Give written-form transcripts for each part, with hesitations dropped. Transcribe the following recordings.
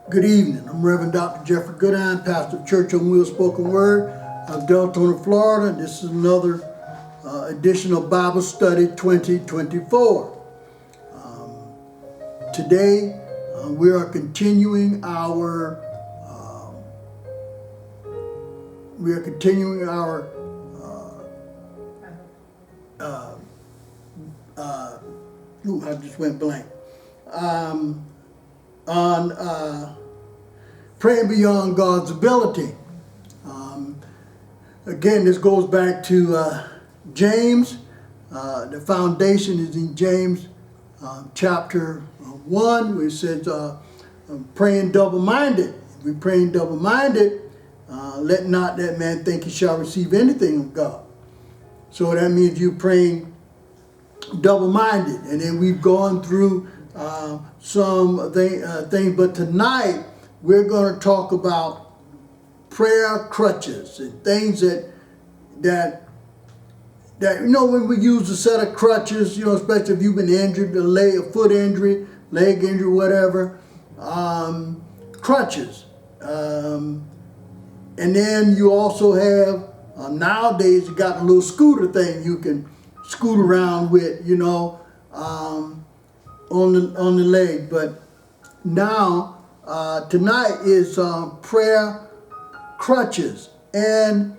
Good evening. I'm Reverend Dr. Jeffrey Goodine, pastor of Church on Wheels Spoken Word of Deltona, Florida. This is another edition of Bible Study 2024. Today we are continuing our I just went blank. On praying beyond God's ability. Again, this goes back to James. The foundation is in James chapter 1, where it says, praying double-minded. If we're praying double-minded, let not that man think he shall receive anything of God. So that means you're praying double-minded. And then we've gone through some things, but tonight we're going to talk about prayer crutches and things that you know, when we use a set of crutches, you know, especially if you've been injured, a foot injury, leg injury, whatever, crutches. And then you also have nowadays you got a little scooter thing you can scoot around with, you know, on the leg. But now tonight is prayer crutches, and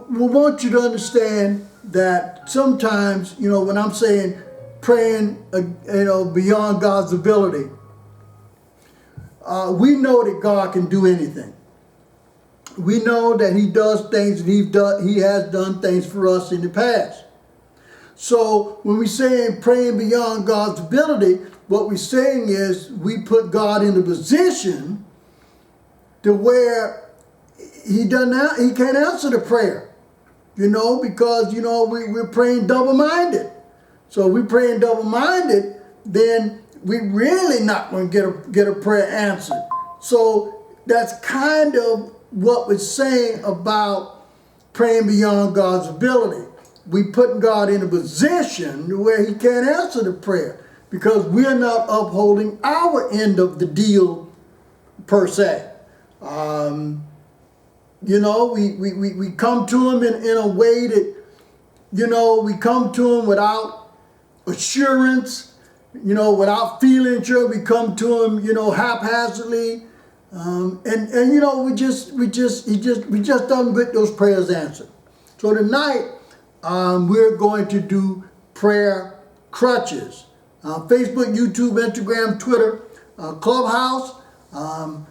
we want you to understand that sometimes, you know, when I'm saying praying, you know, beyond God's ability, we know that God can do anything. We know that He does things, and He has done things for us in the past. So when we say praying beyond God's ability, what we're saying is we put God in a position to where He can't answer the prayer, you know, because, you know, we're praying double-minded. So if we're praying double-minded, then we're really not going to get a prayer answered. So that's kind of what we're saying about praying beyond God's ability. We put God in a position where He can't answer the prayer because we're not upholding our end of the deal per se. You know, we come to Him in a way that, you know, we come to Him without assurance, you know, without feeling sure. We come to Him, you know, haphazardly, and you know, we just don't get those prayers answered. So tonight we're going to do prayer crutches. Facebook, YouTube, Instagram, Twitter, Clubhouse.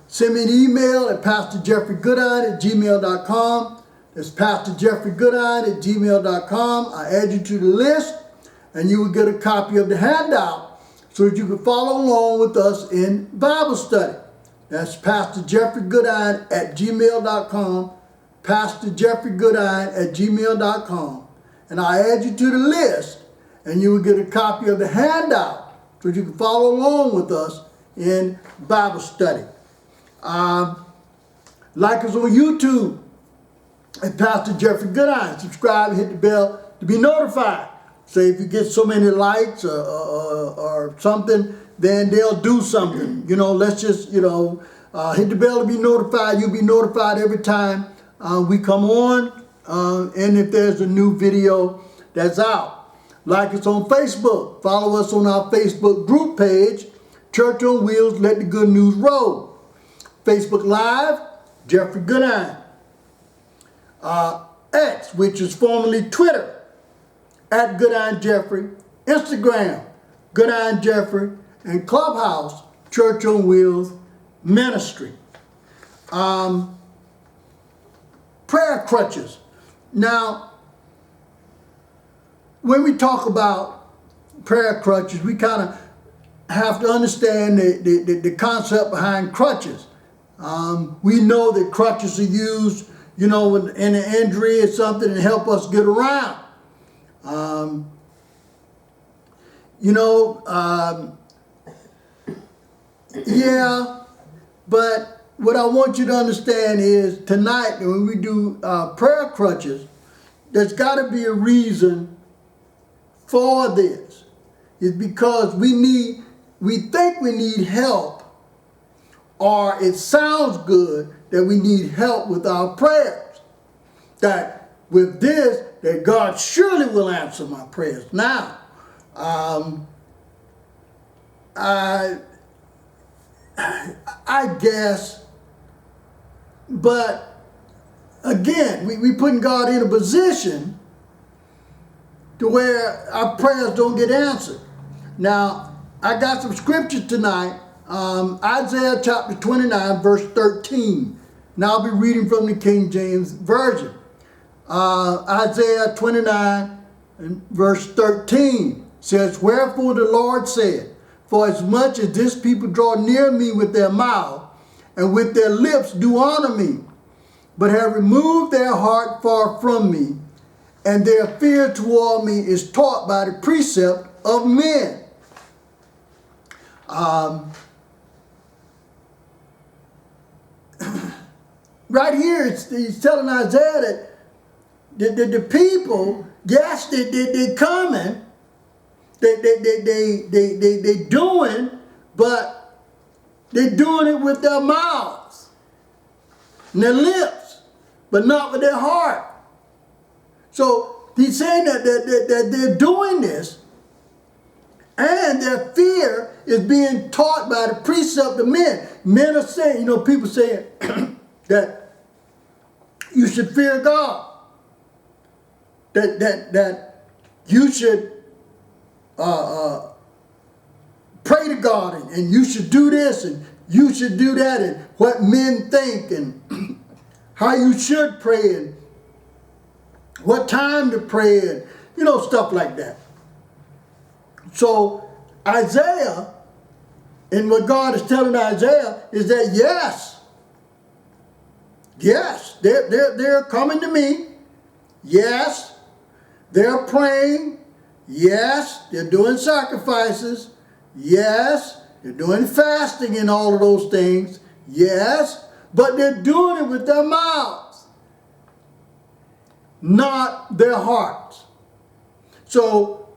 Send me an email at pastorjeffreygoodine@gmail.com. That's pastorjeffreygoodine@gmail.com. I add you to the list, and you will get a copy of the handout so that you can follow along with us in Bible study. That's pastorjeffreygoodine@gmail.com. pastorjeffreygoodine@gmail.com. And I add you to the list, and you will get a copy of the handout so that you can follow along with us in Bible study. Like us on YouTube at Pastor Jeffrey Goodine. Subscribe and hit the bell to be notified. Say if you get so many likes or something, then they'll do something. You know, let's just, you know, hit the bell to be notified. You'll be notified every time we come on, and if there's a new video that's out. Like us on Facebook. Follow us on our Facebook group page, Church on Wheels, Let the Good News Roll. Facebook Live, Jeffrey Goodine. X, which is formerly Twitter, at Goodine Jeffrey. Instagram, Goodine Jeffrey. And Clubhouse, Church on Wheels Ministry. Prayer crutches. Now, when we talk about prayer crutches, we kind of have to understand the concept behind crutches. We know that crutches are used, you know, in an injury or something to help us get around. You know, yeah, but what I want you to understand is tonight when we do prayer crutches, there's got to be a reason for this. It's because we think we need help or it sounds good that we need help with our prayers. That with this, that God surely will answer my prayers. Now, I guess, but again, we putting God in a position to where our prayers don't get answered. Now, I got some scriptures tonight. Isaiah chapter 29, verse 13. Now I'll be reading from the King James Version. Isaiah 29, verse 13 says, "Wherefore the Lord said, for as much as this people draw near me with their mouth, and with their lips do honor me, but have removed their heart far from me, and their fear toward me is taught by the precept of men." Right here, he's telling Isaiah that the people, yes, they coming, they doing, but they're doing it with their mouths and their lips, but not with their heart. So he's saying that they're doing this, and their fear is being taught by the precept of men. Men are saying, people saying that you should fear God, that you should pray to God, and you should do this, and you should do that, and what men think, and how you should pray, and what time to pray, and stuff like that. So Isaiah, and what God is telling Isaiah is that yes, they're coming to me. Yes, they're praying. Yes, they're doing sacrifices. Yes, they're doing fasting and all of those things. Yes, but they're doing it with their mouths, not their hearts. So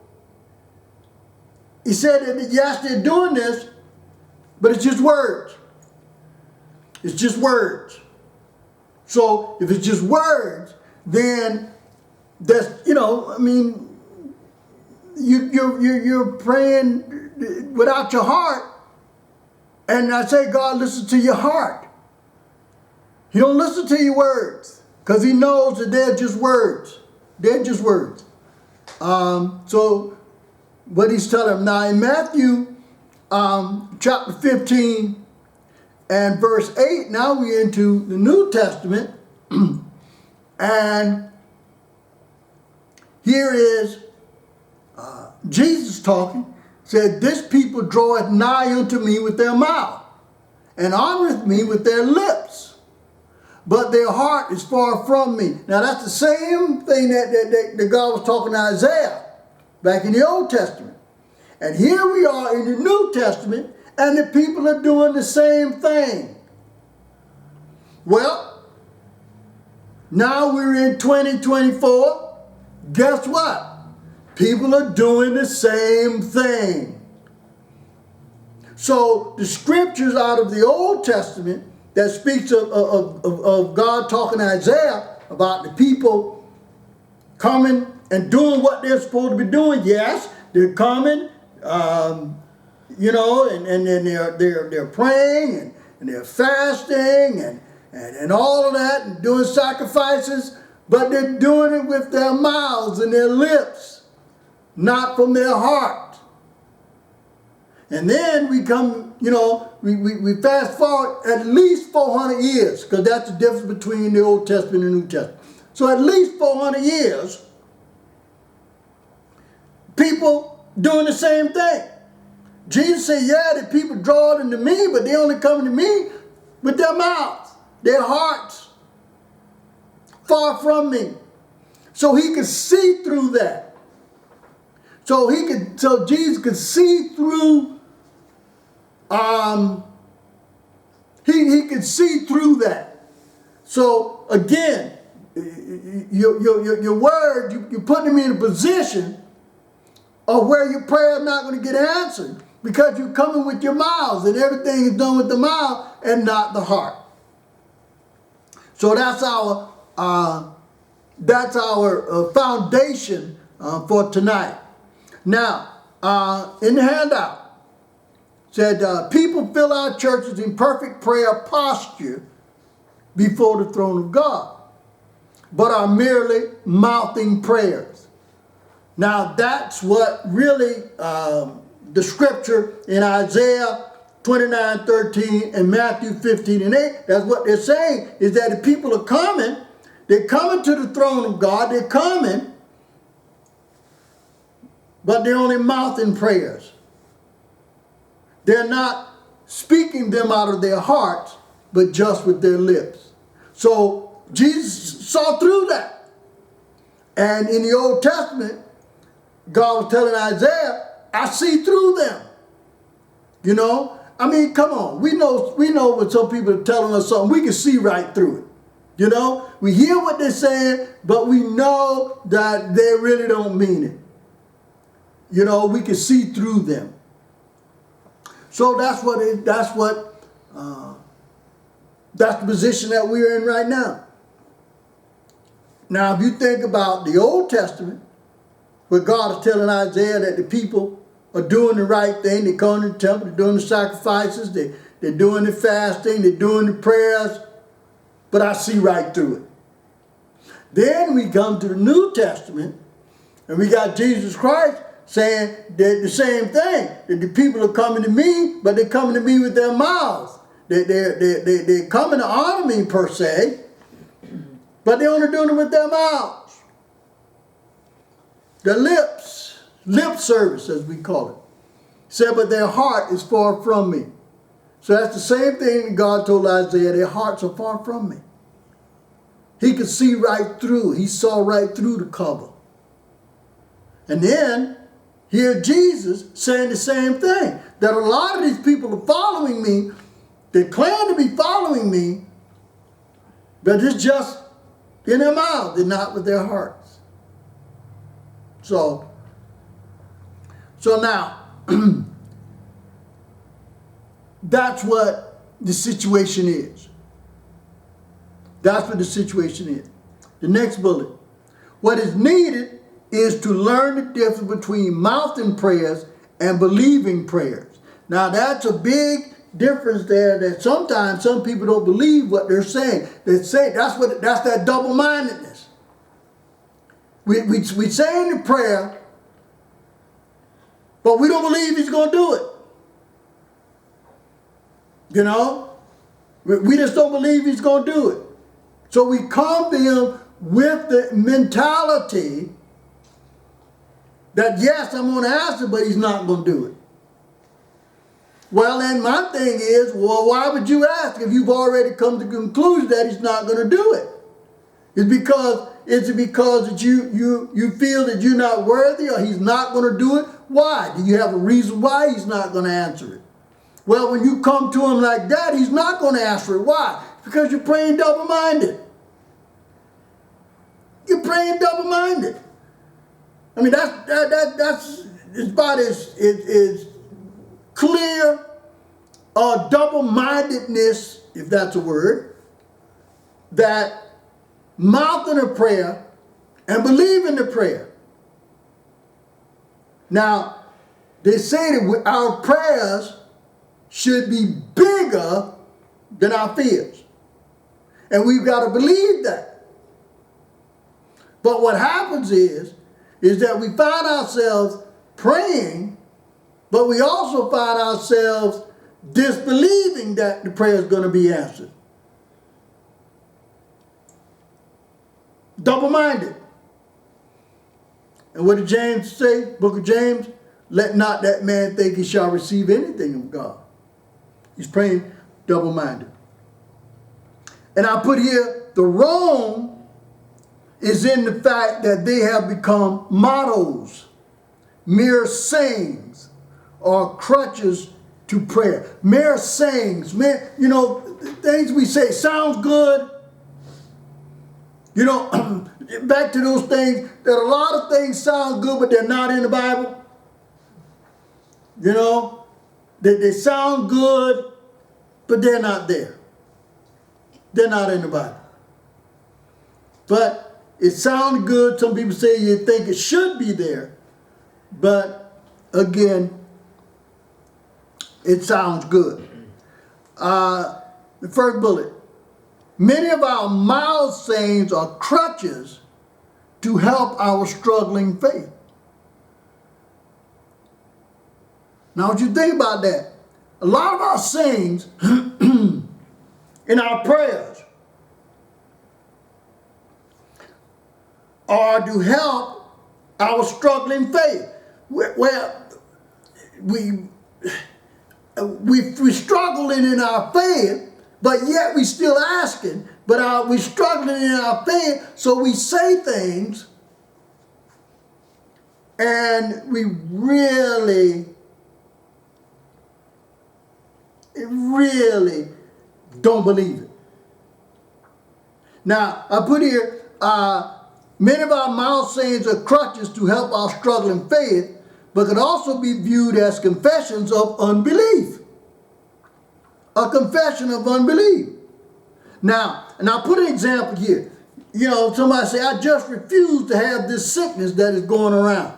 he said that yes, they're doing this, but it's just words. It's just words. So if it's just words, then that's, you're praying without your heart. And I say, God, listen to your heart. He don't listen to your words, because he knows that they're just words. They're just words. So what he's telling them now in Matthew chapter 15 and verse 8, now we're into the New Testament. And here is Jesus talking. Said, "This people draweth nigh unto me with their mouth, and honoreth me with their lips, but their heart is far from me." Now that's the same thing that God was talking to Isaiah back in the Old Testament. And here we are in the New Testament, and the people are doing the same thing. Well, now we're in 2024. Guess what? People are doing the same thing. So the scriptures out of the Old Testament that speaks of God talking to Isaiah about the people coming and doing what they're supposed to be doing. Yes, they're coming, and they're praying, and they're fasting, and all of that, and doing sacrifices, but they're doing it with their mouths and their lips, not from their heart. And then we come, we fast forward at least 400 years, because that's the difference between the Old Testament and the New Testament. So at least 400 years, people doing the same thing. Jesus said, yeah, the people draw them to me, but they only come to me with their mouths, their hearts, far from me. So he could see through that. So Jesus could see through, he could see through that. So again, your word, you're putting me in a position of where your prayer is not going to get answered, Because you're coming with your mouths, and everything is done with the mouth and not the heart. So that's our foundation for tonight. Now, in the handout, said people fill our churches in perfect prayer posture before the throne of God, but are merely mouthing prayers. Now that's what really the scripture in Isaiah 29:13 and Matthew 15:8, that's what they're saying, is that the people are coming, they're coming to the throne of God, they're coming, but they're only mouthing prayers. They're not speaking them out of their hearts, but just with their lips. So Jesus saw through that. And in the Old Testament, God was telling Isaiah, I see through them. You know? I mean, come on. We know when some people are telling us something, we can see right through it. You know? We hear what they're saying, but we know that they really don't mean it. You know, we can see through them. So that's the position that we're in right now. Now, if you think about the Old Testament, where God is telling Isaiah that the people are doing the right thing, they come to the temple, they're doing the sacrifices, they're doing the fasting, they're doing the prayers, but I see right through it. Then we come to the New Testament, and we got Jesus Christ saying that the same thing, that the people are coming to me, but they're coming to me with their mouths. They're coming to honor me per se, but they're only doing it with their mouths. Their lips, lip service as we call it. Said, but their heart is far from me. So that's the same thing that God told Isaiah, their hearts are far from me. He could see right through, he saw right through the cover. And then, hear Jesus saying the same thing, that a lot of these people are following me, they claim to be following me, but it's just in their mouth, they're not with their hearts. So now, that's what the situation is. That's what the situation is. The next bullet. What is needed is to learn the difference between mouthing prayers and believing prayers. Now that's a big difference there, that sometimes some people don't believe what they're saying. They say that's that double-mindedness. We say in the prayer, but we don't believe he's going to do it. You know? We just don't believe he's going to do it. So we come to him with the mentality that yes, I'm going to answer, but he's not going to do it. Well, then my thing is, well, why would you ask if you've already come to the conclusion that he's not going to do it? Is it because that you feel that you're not worthy, or he's not going to do it? Why? Do you have a reason why he's not going to answer it? Well, when you come to him like that, he's not going to answer it. Why? Because you're praying double-minded. You're praying double-minded. I mean, that's about as clear double-mindedness, if that's a word, that mouthing a prayer and believing the prayer. Now, they say that our prayers should be bigger than our fears. And we've got to believe that. But what happens is that we find ourselves praying, but we also find ourselves disbelieving that the prayer is going to be answered. Double-minded. And what did James say? Book of James, let not that man think he shall receive anything of God. He's praying double-minded. And I put here, the wrong is in the fact that they have become mottos, mere sayings, or crutches to prayer. Mere sayings, things we say sounds good. Back to those things, that a lot of things sound good, but they're not in the Bible. They sound good, but they're not there. They're not in the Bible. But it sounds good. Some people say you think it should be there. But again, it sounds good. The first bullet. Many of our mild sayings are crutches to help our struggling faith. Now, what you think about that? A lot of our sayings in our prayers are to help our struggling faith. Well, we struggling in our faith, but yet we still asking. But we struggling in our faith, so we say things, and we really don't believe it. Now, I put here, many of our mild sayings are crutches to help our struggling faith, but can also be viewed as confessions of unbelief. A confession of unbelief. Now, and I'll put an example here. You know, somebody say, I just refuse to have this sickness that is going around.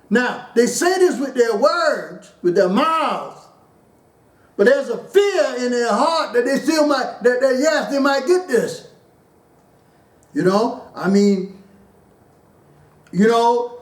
Now, they say this with their words, with their mouths, but there's a fear in their heart that they still might, yes, they might get this. You know, I mean, you know,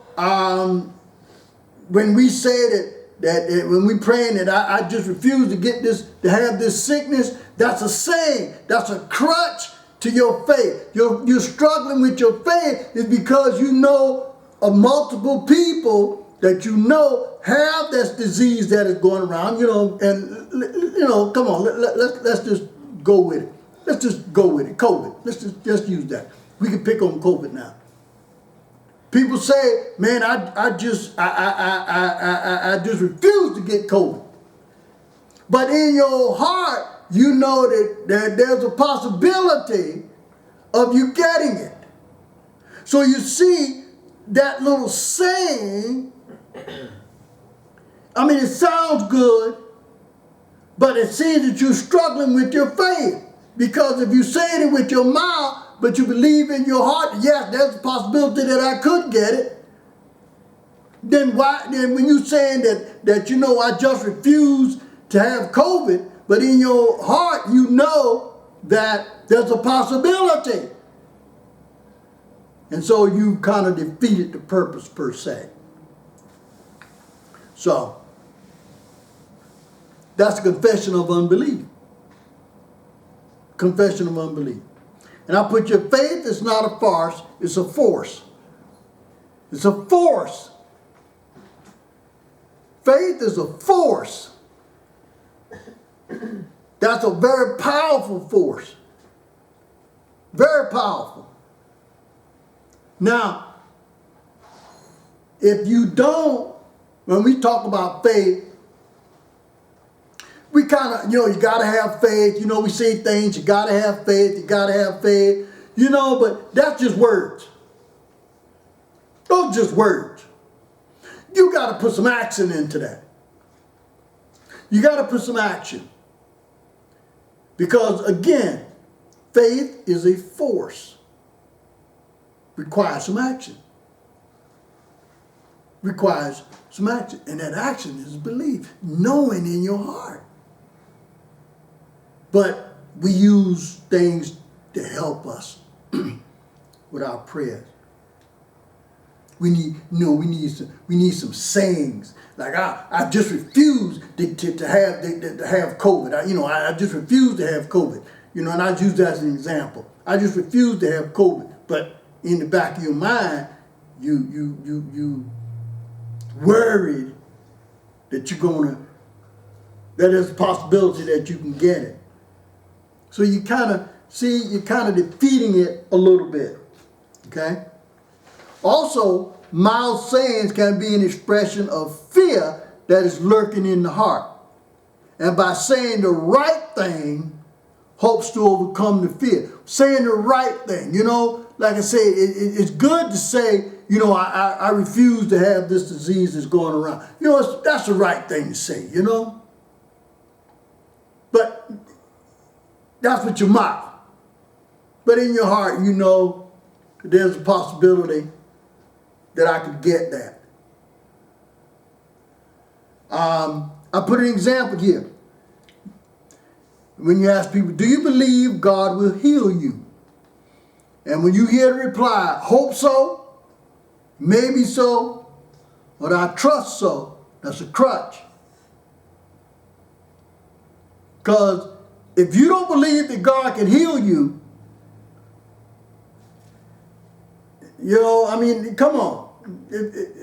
when we say that when we praying that I just refuse to get this, to have this sickness, that's a saying, that's a crutch to your faith. You're struggling with your faith is because you know of multiple people that you know have this disease that is going around, you know, and, you know, come on, let's just go with it. Let's just go with it, COVID. Let's just use that. We can pick on COVID now. People say, man, I just refuse to get COVID. But in your heart, you know that there's a possibility of you getting it. So you see that little saying, I mean, it sounds good, but it seems that you're struggling with your faith. Because if you're saying it with your mouth, but you believe in your heart, yes, there's a possibility that I could get it. Then when you're saying that you know, I just refuse to have COVID, but in your heart you know that there's a possibility. And so you kind of defeated the purpose per se. So, that's a confession of unbelief. Confession of unbelief. And I put your faith is not a farce, it's a force. It's a force. Faith is a force. That's a very powerful force. Very powerful. Now, if you don't, when we talk about faith, we kind of, you know, you got to have faith. You know, we say things, you got to have faith, you got to have faith. You know, but that's just words. Those are just words. You got to put some action into that. You got to put some action. Because, again, faith is a force. Requires some action. Requires some action. And that action is belief. Knowing in your heart. But we use things to help us with our prayers. We need, you know, we need some sayings. Like I just refuse to have COVID. I just refuse to have COVID. You know, and I use that as an example. I just refuse to have COVID. But in the back of your mind, you worried that that there's a possibility that you can get it. So you kind of defeating it a little bit, okay? Also, mild sayings can be an expression of fear that is lurking in the heart. And by saying the right thing, hopes to overcome the fear. Saying the right thing, you know, like I say, it's good to say, you know, I refuse to have this disease that's going around. You know, that's the right thing to say, you know. But that's with your mouth. But in your heart, you know there's a possibility that I could get that. I put an example here. When you ask people, do you believe God will heal you? And when you hear the reply, hope so, maybe so, or I trust so, that's a crutch. Because if you don't believe that God can heal you, you know, I mean, come on.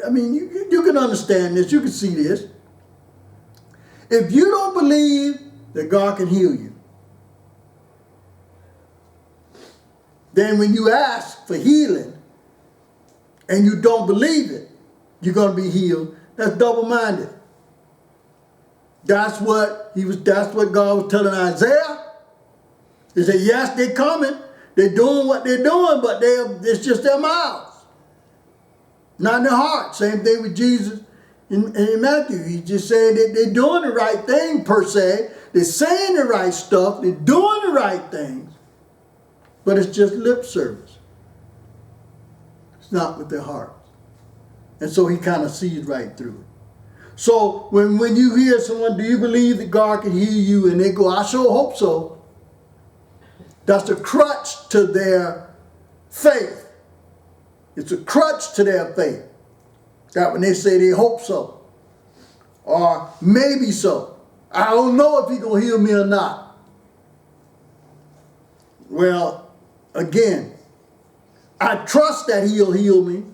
I mean, you can understand this. You can see this. If you don't believe that God can heal you, then when you ask for healing and you don't believe it, you're going to be healed. That's double-minded. That's what God was telling Isaiah. He said, yes, they're coming. They're doing what they're doing, but it's just their mouths, not in their heart. Same thing with Jesus in Matthew. He's just saying that they're doing the right thing per se. They're saying the right stuff. They're doing the right things. But it's just lip service. It's not with their hearts. And so he kind of sees right through it. So when you hear someone, do you believe that God can heal you? And they go, I sure hope so. That's a crutch to their faith. It's a crutch to their faith. That when they say they hope so. Or maybe so. I don't know if he's going to heal me or not. Well, again, I trust that he'll heal me.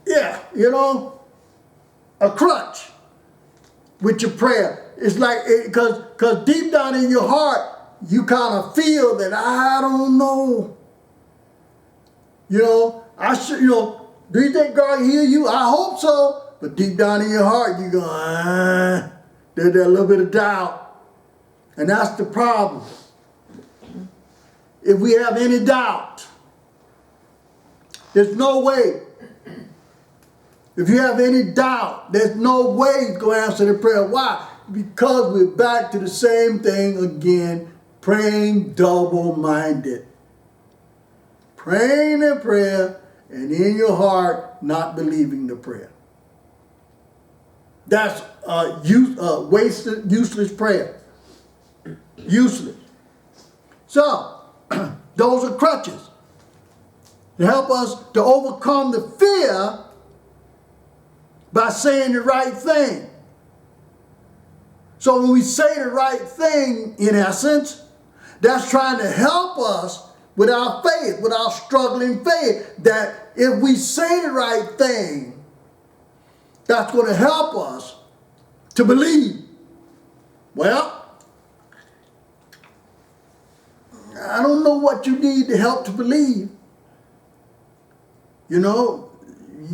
Yeah, you know, a crutch with your prayer. It's like, because deep down in your heart, you kind of feel that I don't know. You know, do you think God heal you? I hope so. But deep down in your heart, you go, there's a little bit of doubt. And that's the problem. If we have any doubt, there's no way. If you have any doubt, there's no way he's going to answer the prayer. Why? Because we're back to the same thing again, praying double-minded. Praying a prayer and in your heart not believing the prayer. That's wasted, useless prayer. Useless. So, those are crutches to help us to overcome the fear by saying the right thing. So when we say the right thing, in essence, that's trying to help us with our faith, with our struggling faith, that if we say the right thing, that's going to help us to believe. Well, I don't know what you need to help to believe. You know,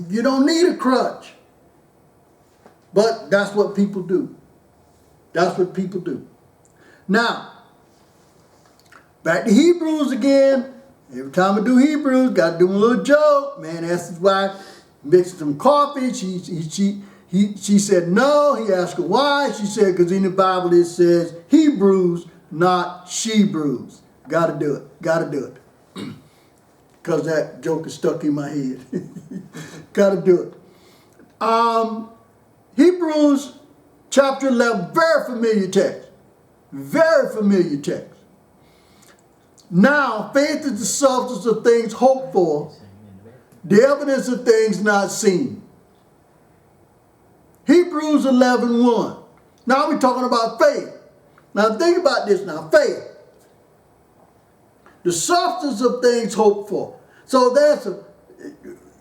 you don't need a crutch. But that's what people do. That's what people do. Now, back to Hebrews again. Every time I do Hebrews, got to do a little joke. Man asked his wife, mixed some coffee. She said no. He asked her why. She said, because in the Bible it says Hebrews, not she-brews. Got to do it. Got to do it. Because that joke is stuck in my head. Got to do it. Hebrews chapter 11, very familiar text. Very familiar text. Now, faith is the substance of things hoped for, the evidence of things not seen. Hebrews 11:1. Now we're talking about faith. Now think about this now. Faith. The substance of things hoped for. So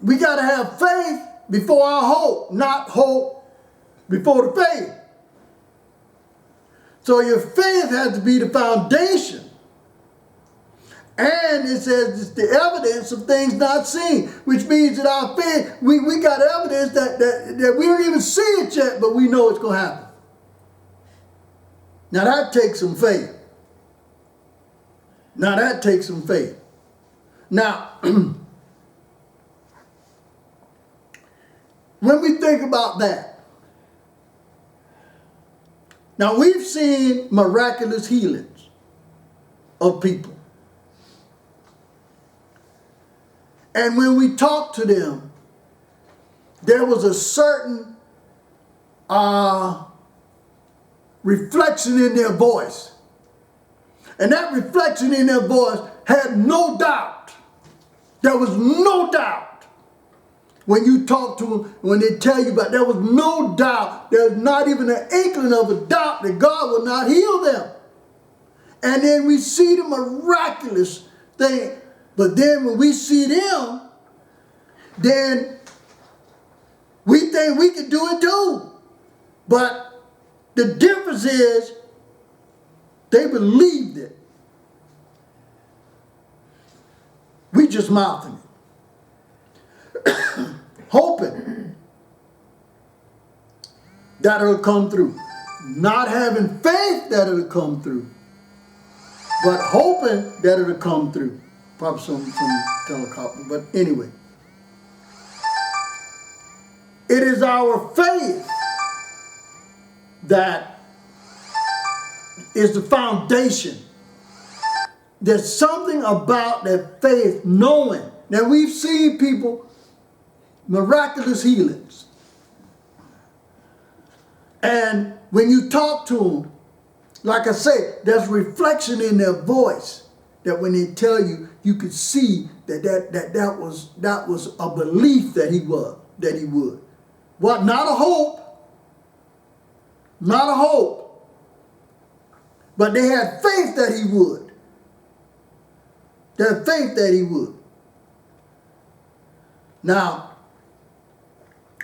we got to have faith before our hope, not hope before the faith. So your faith has to be the foundation. And it says it's the evidence of things not seen, which means that our faith, we got evidence that we don't even see it yet, but we know it's going to happen. Now that takes some faith. Now that takes some faith. Now, when we think about that, Now, we've seen miraculous healings of people. And when we talked to them, there was a certain reflection in their voice. And that reflection in their voice had no doubt. There was no doubt. When you talk to them, when they tell you about it, there was no doubt. There's not even an inkling of a doubt that God will not heal them. And then we see the miraculous thing. But then when we see them, then we think we can do it too. But the difference is they believed it. We just mouthing it. Hoping that it'll come through. Not having faith that it'll come through. But hoping that it'll come through. Probably some telecopter, but anyway. It is our faith that is the foundation. There's something about that faith knowing. Now we've seen people, miraculous healings. And when you talk to them, like I say, there's reflection in their voice that when they tell you, you could see that was a belief that he would. What? Not a hope. Not a hope. But they had faith that he would. They had faith that he would. Now,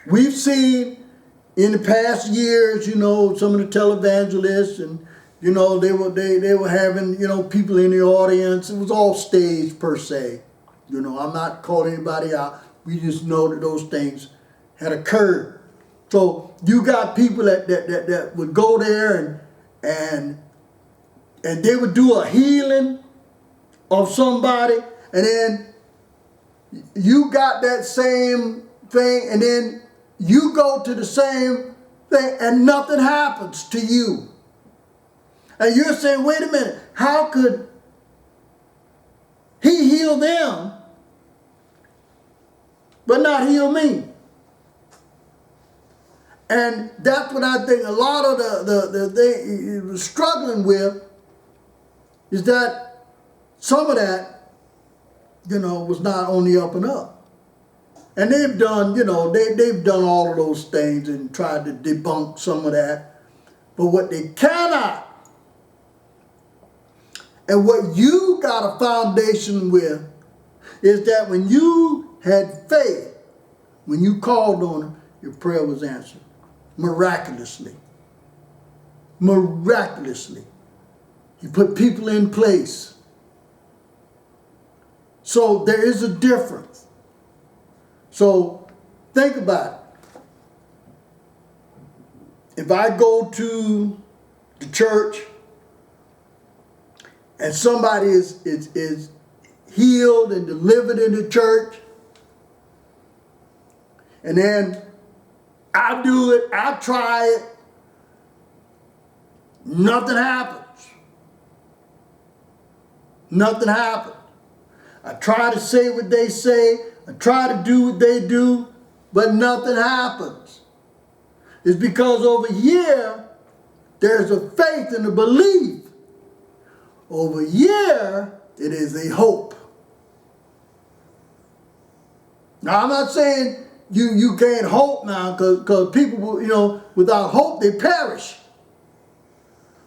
we've seen in the past years, some of the televangelists and, they were having, people in the audience. It was all staged per se. I'm not calling anybody out. We just know that those things had occurred. So you got people that would go there and they would do a healing of somebody, and then you got that same thing, and then you go to the same thing and nothing happens to you. And you're saying, wait a minute, how could he heal them but not heal me? And that's what I think a lot of the thing he was struggling with, is that some of that, was not on the up and up. And they've done, they've done all of those things and tried to debunk some of that. But what they cannot, and what you got a foundation with, is that when you had faith, when you called on him, your prayer was answered. Miraculously. Miraculously. He put people in place. So there is a difference. So think about it. If I go to the church and somebody is healed and delivered in the church, and then I do it, I try it, nothing happens. Nothing happens. I try to say what they say, I try to do what they do, but nothing happens. It's because over here, there's a faith and a belief. Over here, it is a hope. Now, I'm not saying you can't hope now, because people, without hope, they perish.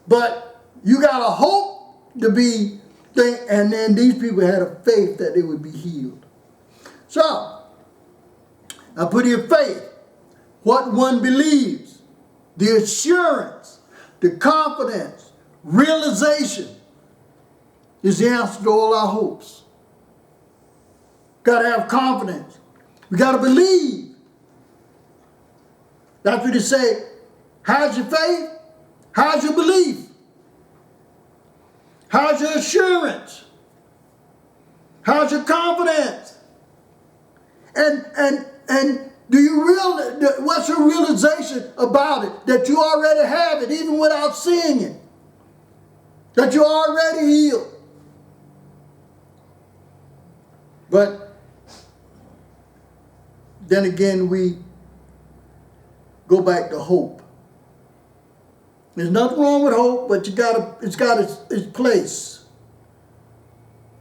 But you got a hope to be, and then these people had a faith that they would be healed. So, I put here faith, what one believes, the assurance, the confidence, realization is the answer to all our hopes. Got to have confidence. We got to believe. That's what they say. How's your faith? How's your belief? How's your assurance? How's your confidence? And What's your realization about it? That you already have it, even without seeing it. That you're already healed. But then again, we go back to hope. There's nothing wrong with hope, but it's got its place.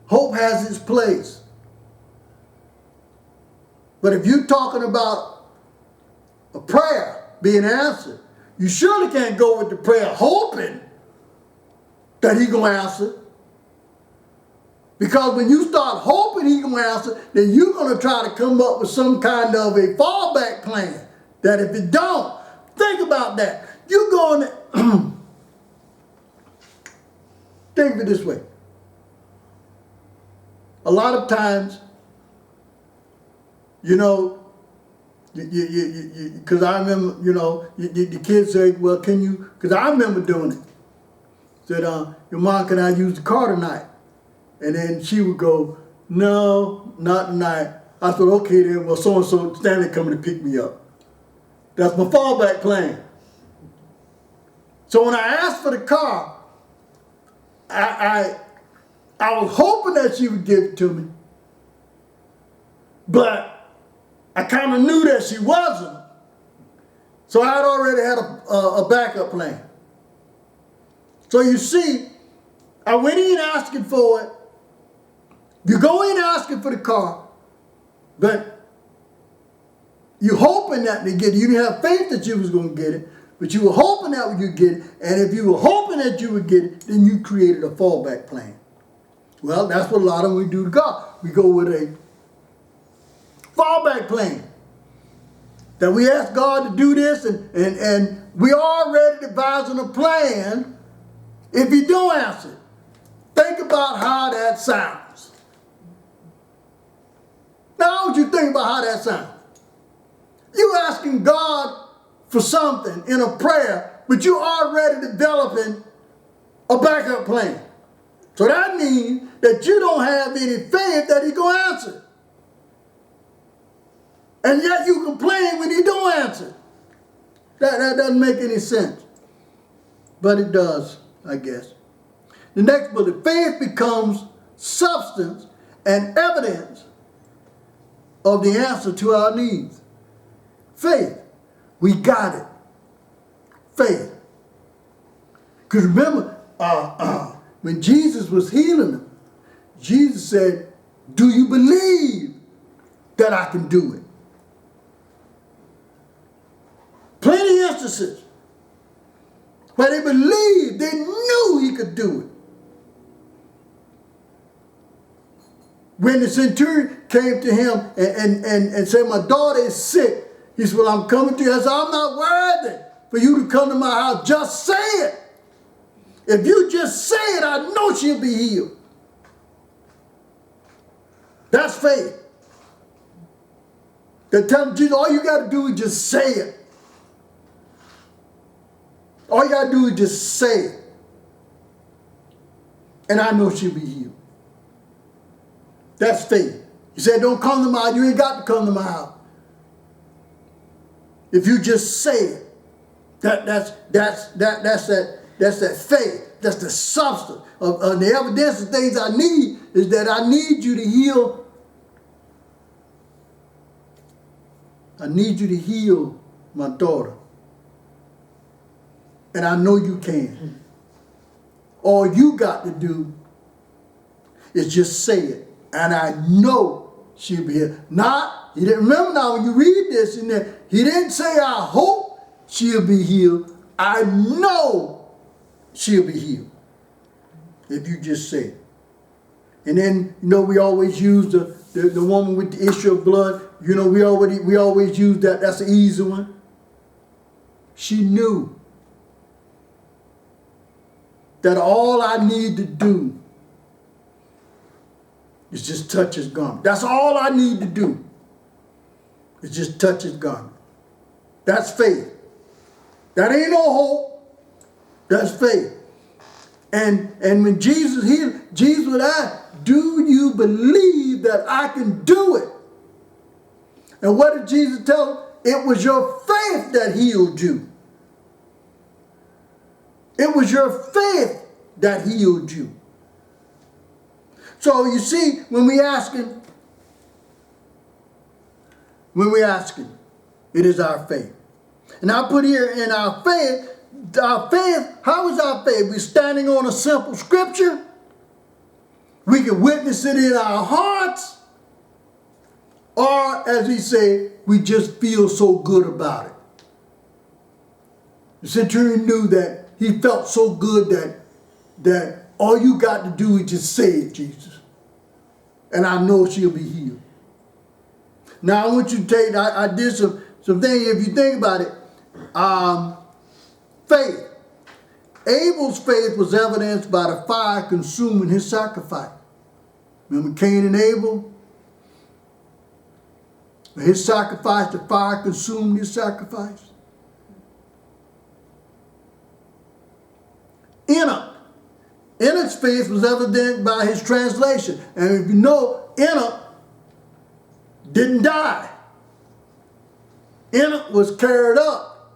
Hope has its place. But if you're talking about a prayer being answered, you surely can't go with the prayer hoping that he's going to answer. Because when you start hoping he's going to answer, then you're going to try to come up with some kind of a fallback plan. That if it don't, think about that. You're going to, think of it this way. A lot of times, you know, because I remember, you know, the kids say, well, can you, because I remember doing it. Said, your mom, can I use the car tonight? And then she would go, no, not tonight. I said, okay then, well, so-and-so, Stanley coming to pick me up. That's my fallback plan. So when I asked for the car, I was hoping that she would give it to me. But I kind of knew that she wasn't. So I had already had a backup plan. So you see, I went in asking for it. You go in asking for the car, but you're hoping that they get it. You didn't have faith that you was going to get it, but you were hoping that you'd get it. And if you were hoping that you would get it, then you created a fallback plan. Well, that's what a lot of we do to God. We go with a fallback plan. That we ask God to do this, and we already devising a plan if He don't answer. Think about how that sounds. Now, I want you to think about how that sounds. You asking God for something in a prayer, but you're already developing a backup plan. So that means that you don't have any faith that He's going to answer. And yet you complain when He don't answer. That doesn't make any sense. But it does, I guess. The next bullet, faith becomes substance and evidence of the answer to our needs. Faith. We got it. Faith. Because remember, when Jesus was healing them, Jesus said, do you believe that I can do it? Plenty of instances where they believed, they knew He could do it. When the centurion came to him and said, my daughter is sick, he said, well, I'm coming to you. I said, I'm not worthy for you to come to my house. Just say it. If you just say it, I know she'll be healed. That's faith. They're telling Jesus, all you got to do is just say it. All you got to do is just say it. And I know she'll be healed. That's faith. He said, don't come to my house. You ain't got to come to my house. If you just say it, that's that faith. That's the substance of the evidence of things I need is that I need you to heal. I need you to heal my daughter. And I know you can. All you got to do is just say it. And I know she'll be healed. Not, you didn't remember now when you read this in there, he didn't say, I hope she'll be healed. I know she'll be healed. If you just say it. And then, you know, we always use the woman with the issue of blood. You know, we always use that. That's the easy one. She knew that all I need to do is just touch His garment. That's all I need to do. Is just touch His garment. That's faith. That ain't no hope. That's faith. And when Jesus healed, Jesus would ask, do you believe that I can do it? And what did Jesus tell him? It was your faith that healed you. It was your faith that healed you. So you see, when we asking, it is our faith. And I put here in our faith, how is our faith? We're standing on a simple scripture. We can witness it in our hearts. Or, as he said, we just feel so good about it. The centurion knew that he felt so good that all you got to do is just say it, Jesus. And I know she'll be healed. Now, I want you to take, I did some things, if you think about it, faith. Abel's faith was evidenced by the fire consuming his sacrifice. Remember Cain and Abel? His sacrifice, the fire consumed his sacrifice. Enoch's faith was evident by his translation. And if you know, Enoch didn't die. Enoch was carried up.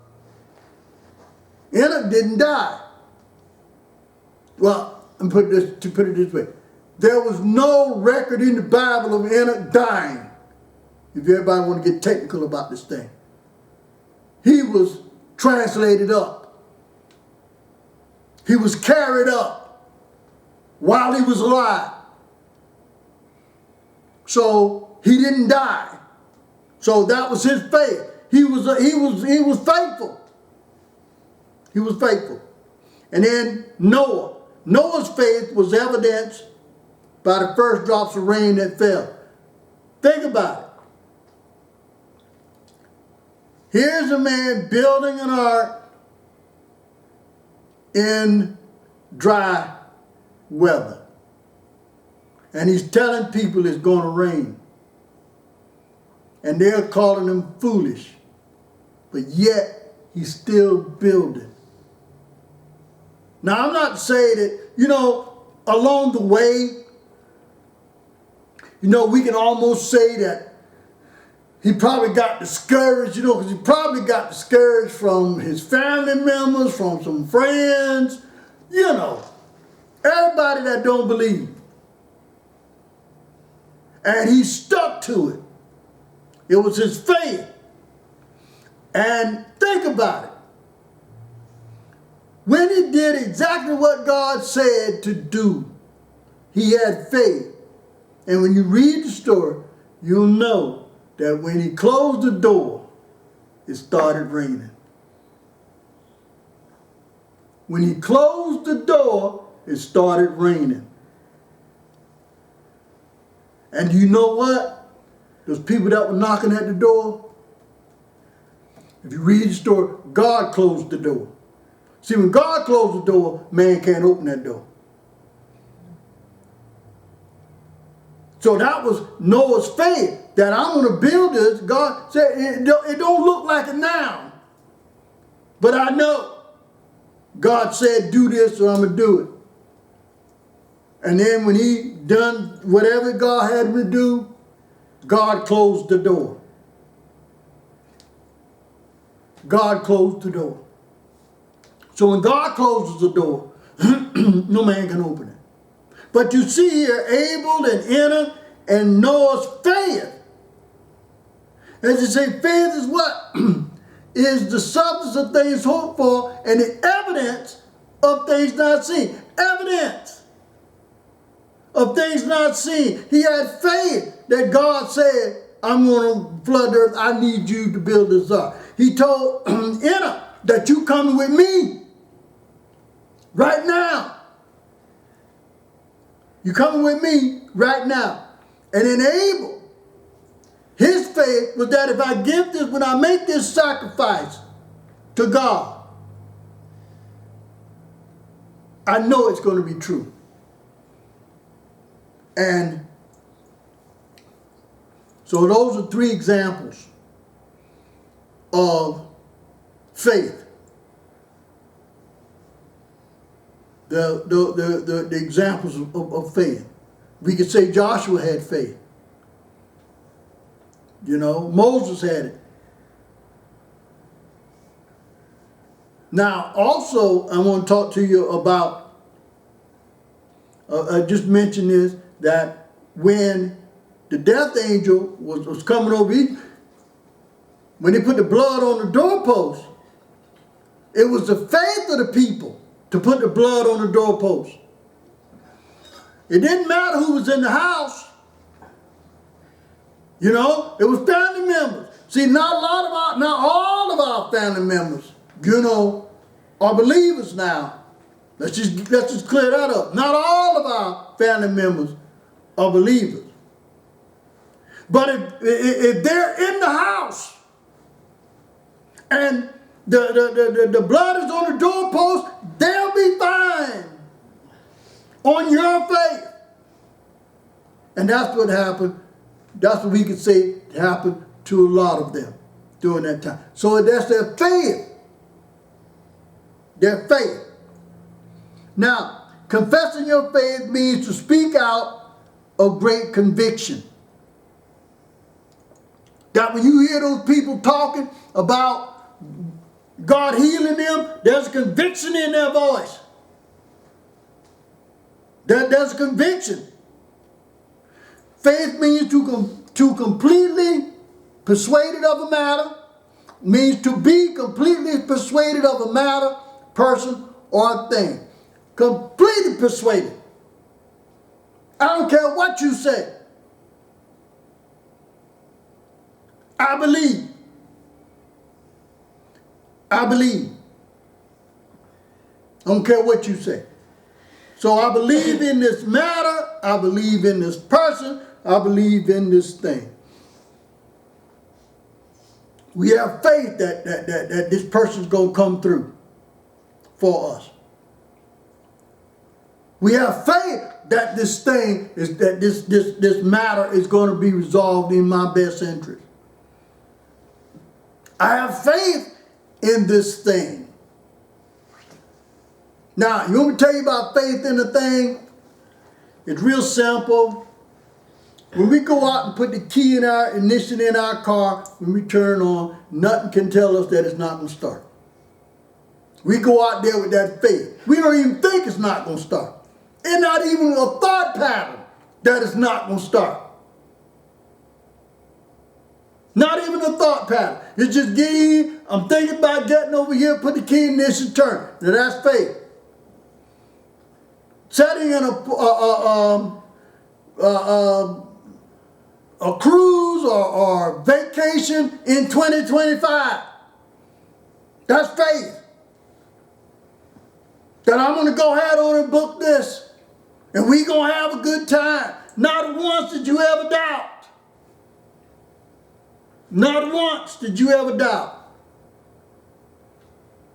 Enoch didn't die. Well, to put it this way. There was no record in the Bible of Enoch dying. If everybody want to get technical about this thing. He was translated up. He was carried up while he was alive. So he didn't die. So that was his faith. He was faithful. He was faithful. And then Noah. Noah's faith was evidenced by the first drops of rain that fell. Think about it. Here's a man building an ark in dry weather. And he's telling people it's going to rain. And they're calling him foolish. But yet, he's still building. Now, I'm not saying that, along the way, we can almost say that he probably got discouraged, because he probably got discouraged from his family members, from some friends, everybody that don't believe. And he stuck to it. It was his faith. And think about it. When he did exactly what God said to do, he had faith. And when you read the story, you'll know that when he closed the door, it started raining. When he closed the door, it started raining. And you know what? Those people that were knocking at the door, if you read the story, God closed the door. See, when God closed the door, man can't open that door. So that was Noah's faith, that I'm going to build this. God said, it don't look like it now. But I know. God said, do this, so I'm going to do it. And then when he done whatever God had him to do, God closed the door. God closed the door. So when God closes the door, no man can open it. But you see here Abel and Enoch and Noah's faith. As you say, faith is what? Is the substance of things hoped for and the evidence of things not seen. Evidence of things not seen. He had faith that God said, I'm going to flood the earth. I need you to build this ark. He told Enoch that you coming with me right now. You coming with me right now. And in Abel, his faith was that if I give this, when I make this sacrifice to God, I know it's going to be true. And so those are three examples of faith. The examples of faith. We could say Joshua had faith. You know, Moses had it. Now, also, I want to talk to you about, I just mentioned this, that when the death angel was coming over, when they put the blood on the doorpost, it was the faith of the people to put the blood on the doorpost. It didn't matter who was in the house. You know, it was family members. See, not all of our family members, you know, are believers now. Let's just clear that up. Not all of our family members are believers. But if they're in the house and the blood is on the doorpost, they'll be fine on your faith. And that's what happened. That's what we could say happened to a lot of them during that time. So that's their faith. Their faith. Now, confessing your faith means to speak out of great conviction. That when you hear those people talking about God healing them, there's conviction in their voice. There's conviction. Faith means to completely persuaded of a matter, means to be completely persuaded of a matter, person, or thing. Completely persuaded. I don't care what you say. I believe. I believe. I don't care what you say. So I believe in this matter. I believe in this person. I believe in this thing. We have faith that this person's going to come through for us. We have faith that this thing is that this matter is going to be resolved in my best interest. I have faith in this thing. Now, you want me to tell you about faith in the thing? It's real simple. When we go out and put the key in our ignition in our car, when we turn on, nothing can tell us that it's not going to start. We go out there with that faith. We don't even think it's not going to start. It's not even a thought pattern that it's not going to start. Not even a thought pattern. It's just getting, I'm thinking about getting over here, put the key in this and turn. Now that's faith. Setting in a cruise or vacation in 2025. That's faith. That I'm going to go ahead on and book this. And we going to have a good time. Not once did you ever doubt. Not once did you ever doubt.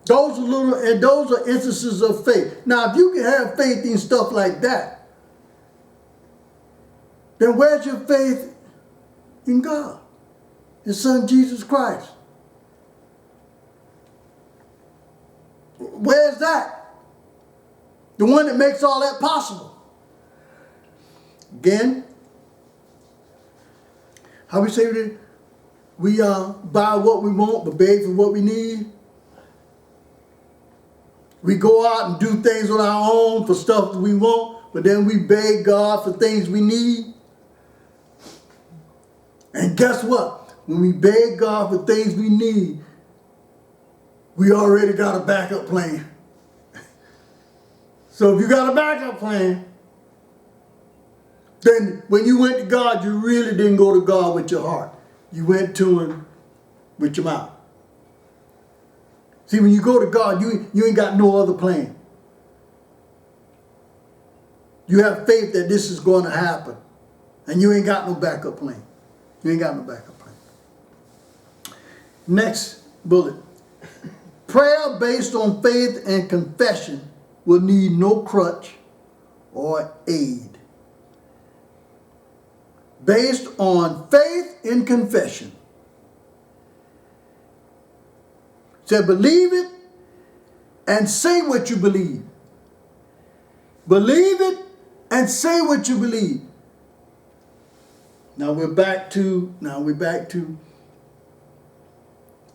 Those are instances of faith. Now, if you can have faith in stuff like that, then where's your faith in God, His Son Jesus Christ? Where's that? The one that makes all that possible. Again, how we say it? We buy what we want, but beg for what we need. We go out and do things on our own for stuff that we want, but then we beg God for things we need. And guess what? When we beg God for things we need, we already got a backup plan. So if you got a backup plan, then when you went to God, you really didn't go to God with your heart. You went to Him with your mouth. See, when you go to God, you ain't got no other plan. You have faith that this is going to happen. And you ain't got no backup plan. You ain't got no backup plan. Next bullet. Prayer based on faith and confession will need no crutch or aid. Based on faith and confession. Said, believe it and say what you believe. Believe it and say what you believe. Now we're back to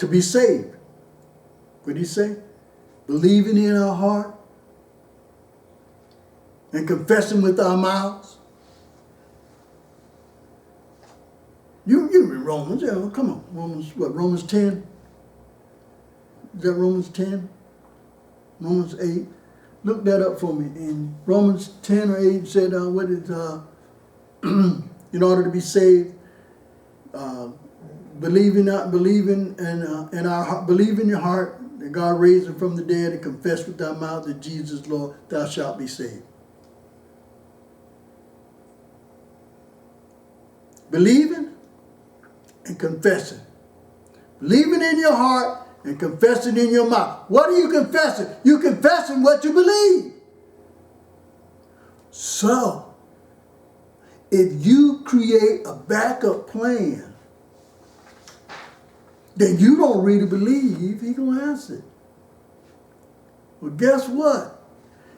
be saved. What did he say? Believing in our heart and confessing with our mouths. You read Romans, yeah, come on. Romans 10? Is that Romans 10? Romans 8? Look that up for me. In Romans 10 or 8 said, in order to be saved, believe in your heart that God raised him from the dead, and confess with thy mouth that Jesus is Lord, thou shalt be saved. Believing and confessing. Believing in your heart and confessing in your mouth. What are you confessing? You're confessing what you believe. So, if you create a backup plan, then you don't really believe he's going to answer it. Well, guess what?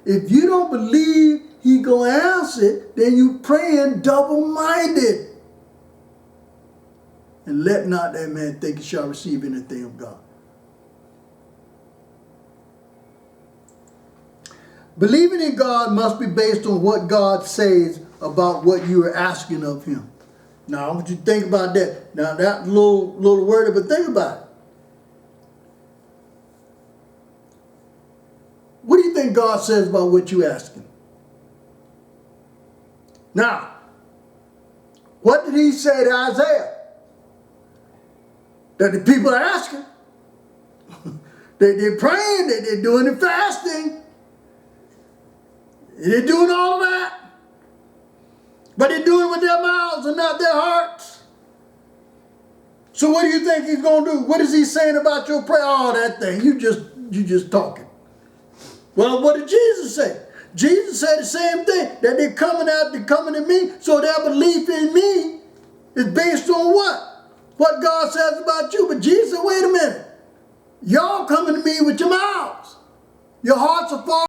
If you don't believe he's going to answer it, then you praying double-minded. And let not that man think he shall receive anything of God. Believing in God must be based on what God says about what you are asking of him. Now, I want you to think about that. Now, that little word, but think about it. What do you think God says about what you're asking? Now, what did he say to Isaiah? That the people are asking. They're praying, they're doing the fasting. They're doing all of that. But they're doing it with their mouths and not their hearts. So what do you think he's going to do? What is he saying about your prayer? Oh, that thing. You just talking. Well, what did Jesus say? Jesus said the same thing. That they're coming to me. So their belief in me is based on what? What God says about you. But Jesus said, wait a minute. Y'all coming to me with your mouths. Your hearts are far